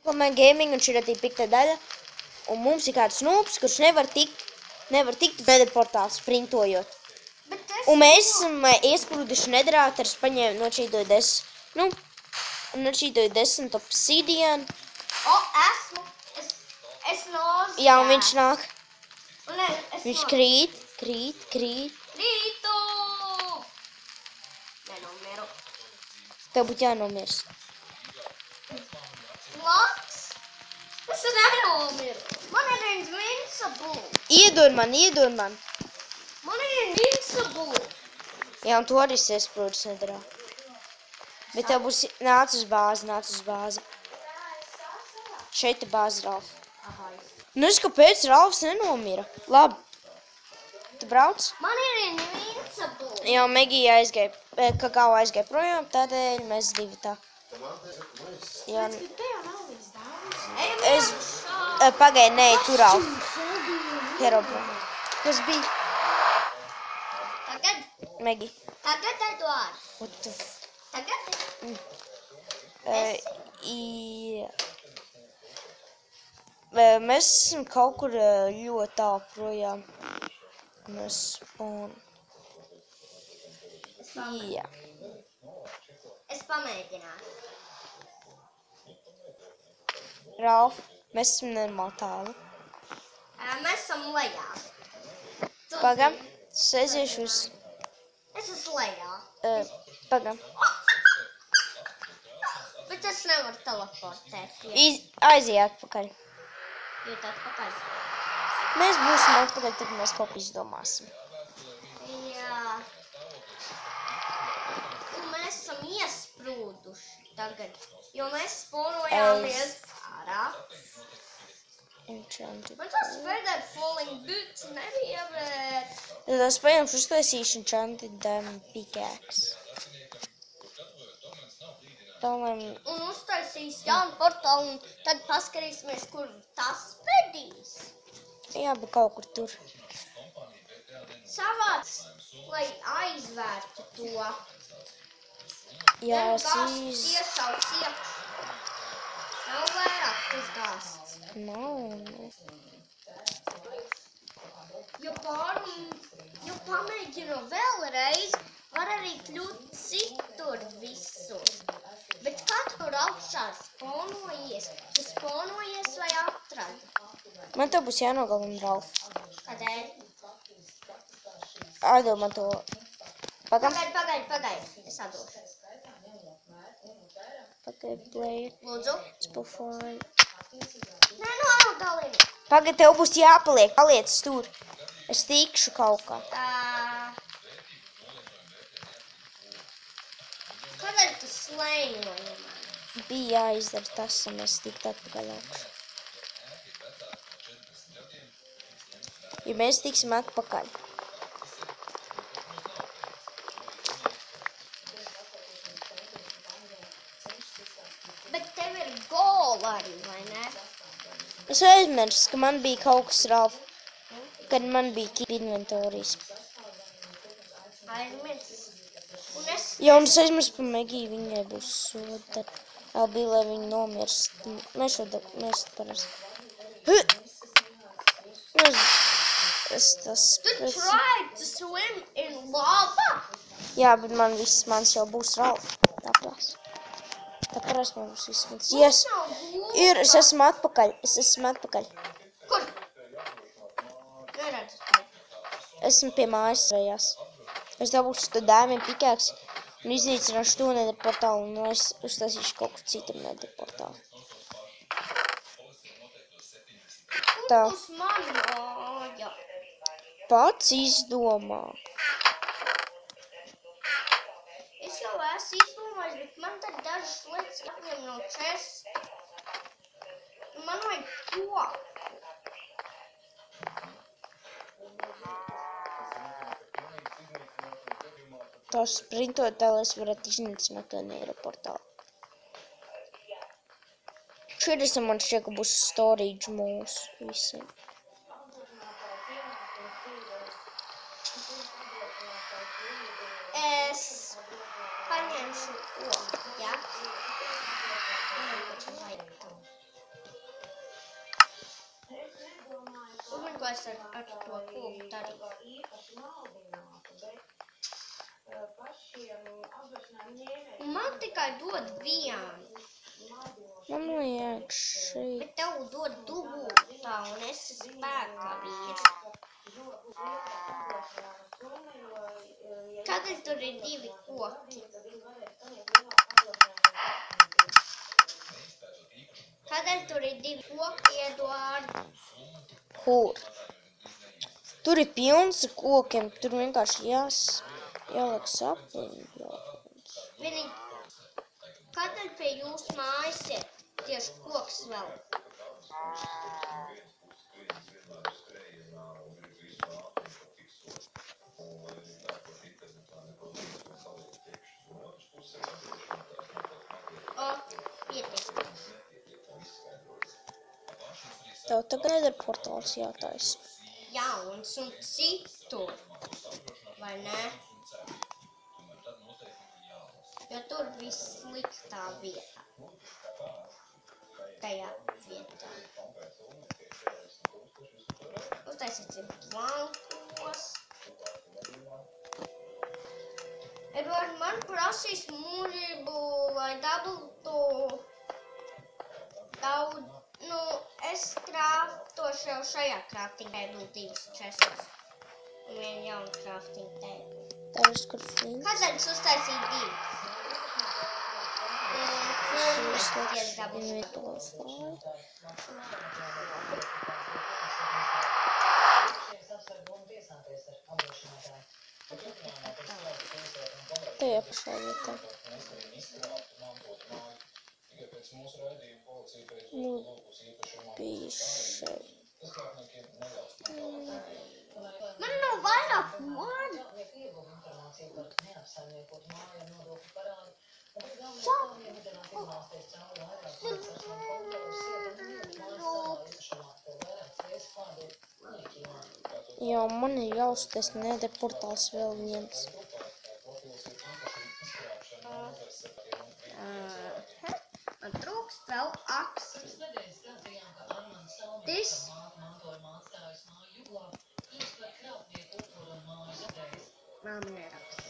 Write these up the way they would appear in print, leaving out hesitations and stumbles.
Komēr gaming un šī ir pikta daļa. Un mums ir kāds nūps, kurš nevar tikt teleportā sprintojot. Un mēs esam iesprūduši nedrā, tad es paņēmu no šīdoju 10. Nu, un no šīdoju 10 obsidian. O, esmu. Es nozu. Jā, un viņš nāk. Un Viņš krīt. Krītu! Nenomiru. Tev būtu jānomirs. Laks! Es nenomiru. Man ir invincible. Iedod man. Man ir invincible. Jā, un tu arī iesprūdus nedrā. Bet tev būs nāc uz bāzi. Šeit ir bāze, Ralf. Nu, es kāpēc Ralfs nenomira? Labi. Tu brauc? Man ir invincible. Jā, Megija Kakao aizgāja projām, tādēļ mēs divi tā. Jā, es pagaidu, nē, tu Ralf. Herobrā. Kas bija? Tagad? Megi. Tagad, Eduard. Otu. Tagad? Mēs esam kaut kur ļoti tālu projām. Mēs spawnu. Jā. Es pamēģināšu. Ralf, mēs esam normāli tālu. Mēs esam lejā. Pagam, es aiziešu uz... Es esmu lejā. Pagam. Bet es nevaru teleportēt. Aiziet atpakaļ. Jūt atpakaļ. Mēs būsim atpakaļ, tad mēs kaut ko izdomāsim. Jā. Un mēs esam iesprūduši tagad, jo mēs spawnojāmies ārā. Enchanted. Man tas Feather Falling Boots nebija, bet... Tad es paņemšu uztaisīšu Enchanted Diamond Pickaxe. Un uztaisīs jaunu portālu, un tad paskarīsimies, kur tas vedīs. Jā, bet kaut kur tur. Savāc, lai aizvērtu to. Jā, es Iešauts iekš. Nav vairāk tas gāsts. Nav. Jo pamēģinu vēlreiz, var arī kļūt citur visur. Bet kad tur augšā spawnojies, tu spawnojies vai atradi? Man tev būs jānogalina, Ralf. Kādēļ? Atdod man to. Pagam. Pagaid. Es atdošu. Pagaid, player. Lūdzu. Spufāri. Nē, nodalini. Pagaid, tev būs jāpaliek. Paliec tur. Es tikšu kaut kā. Kādēļ tu slēņoji mani? Bija jāizdara tas, un es tiktu atpakaļ augšu. Ja mēs tiksim atpakaļ. Bet tev ir gola arī, vai ne? Es aizmirsu, ka man bija kaut kas, Ralf, kad man bija keep inventorijas. Aizmirsu. Jā, un es aizmirsu par Megiju, viņai būs soda. Bija, lai viņa nomirst. Mēs parasti. Tu tried to swim in lava? Jā, bet mans jau būs, Ralf. Tāpēc man būs viss mans. Yes. Es esmu atpakaļ. Kur? Neredzu. Esmu pie mājas vējās. Es dabūšu to Diamond Pickaxe un iznīcināšu to nether portālu un es uztaisīšu kaut kur citam nether portālu. Tā. Uz mani māja. Pats izdomā. Es jau esmu izdomājis, bet man tad dažas lietas jāņem no chesta. Man vajag to. Tā sprintot tā, lai es varētu iznīcināt to nether portālu. Šeit man šķiet, ka būs storage mūsu visiem. Es paņemšu ogu, ja? kas ar to koku darīt. Man tikai dod vienu. Man liekas šeit. Bet tev dod dubultā un esi spēkā vīrs. Kādēļ tur ir 2 koki? Kādēļ tur ir 2 koki, Eduārd? Kur? Tur ir pilns ar kokiem, tur vienkārši jāliek sapni. Kādēļ pie jūsu mājas ir tieši koks vēl? Pietiek. Tev tagad ir portāls jātais. Jauns un citur, vai ne? Jo tur viss sliktā vietā. Tajā vietā. Uztaisīsim plankos. Eduārd, man prasīs mūžību, lai dabūtu daudz. Es krāftošu jau šajā krafting table 2 čestus. Un vienu jaunu krafting table. Tev ir kur flīns. Kādēļ es uztaisīju 2? Filmas dabūšu. Tajā pašā vietā. Bija šeit. Man nav vairāk vārdu. Jā, man ir jāuztais Nether portāls vēl viens. Man trūkst vēl aksi. Man nerakst.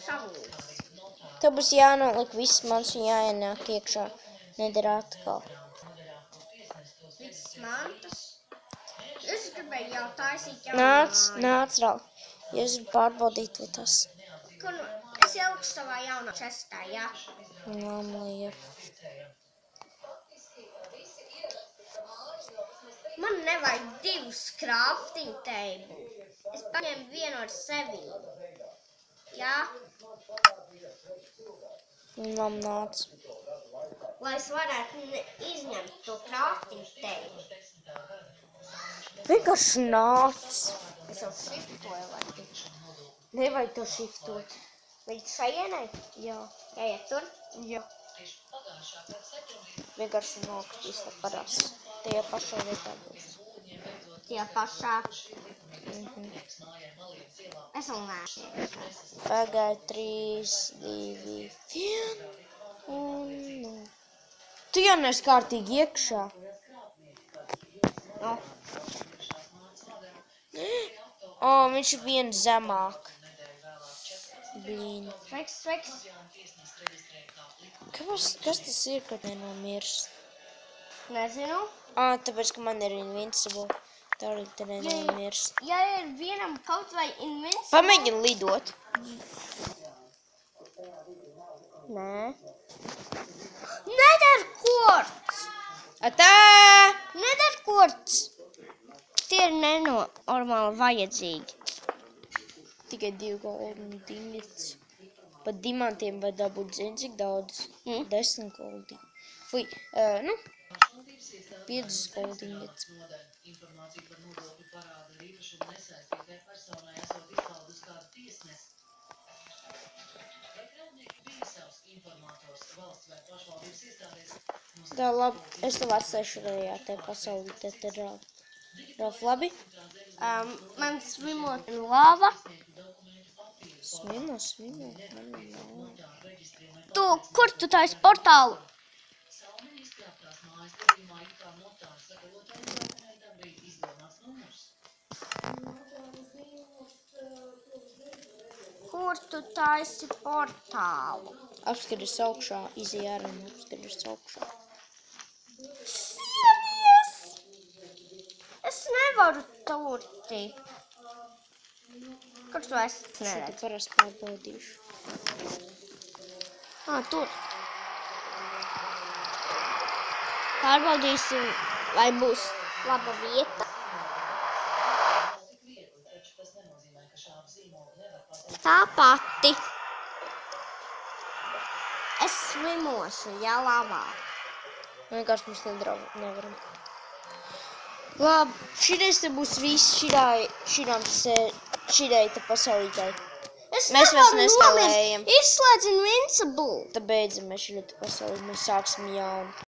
Savūs. Tev būs jānoliek viss mans un jāienāk iekšā. Nether atkal. Viss mantas. Es gribēju jau taisīt jaunu Nāc, Rau. Jūs gribat pārbaudīt, vai tas. Es ielikšu savā jaunā čestā, jā? Man liek. Man nevajag 2 crafting table. Es paņēmu vienu ar sevi. Jā? Man nāc. Lai es varētu izņemt to crafting table. Vienkārši nāc. Es jau shiftoju, lai tik. Nevajag to shiftot. Līdz šajienai? Jā. Jāiet tur? Jā. Vienkārši nokritīs tā parās. Tajā pašā vietā būs. Tajā pašā. Es vēl neesmu. Pagaid 3, 2, 1. Un... Tu jau neesi kārtīgi iekšā. No. Viņš ir viens zemāk. Blīn. Sveiks. Kas tas ir, kad nenomirst? Nezinu. Tāpēc, ka man ir invincible. Tā arī te nenomirst. Ja ir vienam kaut vai invincible... Pamēģini lidot. Nē. Nether quartz! Atā! Nether quartz! Tie ir nenormāli vajadzīgi. Tikai 2 golden ingots. Pat dimantiem var dabūt, zini, cik daudz? 10 golden. Fui, 5 golden ingots. Tā labi, es tev atstāšu šajā te pasaulī, te Ralf, labi? Man svimot lava. Svimo, man ir lava. Kur tu taisi portālu? Kur tu taisi portālu? Apskaties augšā, izej ārā un apskaties augšā. Sievietes! Es nevaru tur tikt. Kur tu esi? Šeit parasti pārbaudīšu. Tur. Pārbaudīsim, vai būs Laba vieta. Tā pati. Es slimošu, ja lavā. vienkārši mums nevaram. Labi, šitais te būs viss šitai te pasaulītai. Mēs vairs nespēlējam. Izslēdz Invincible. Tad beidzam mēs šitai te pasaulī, mēs sāksim jaunu.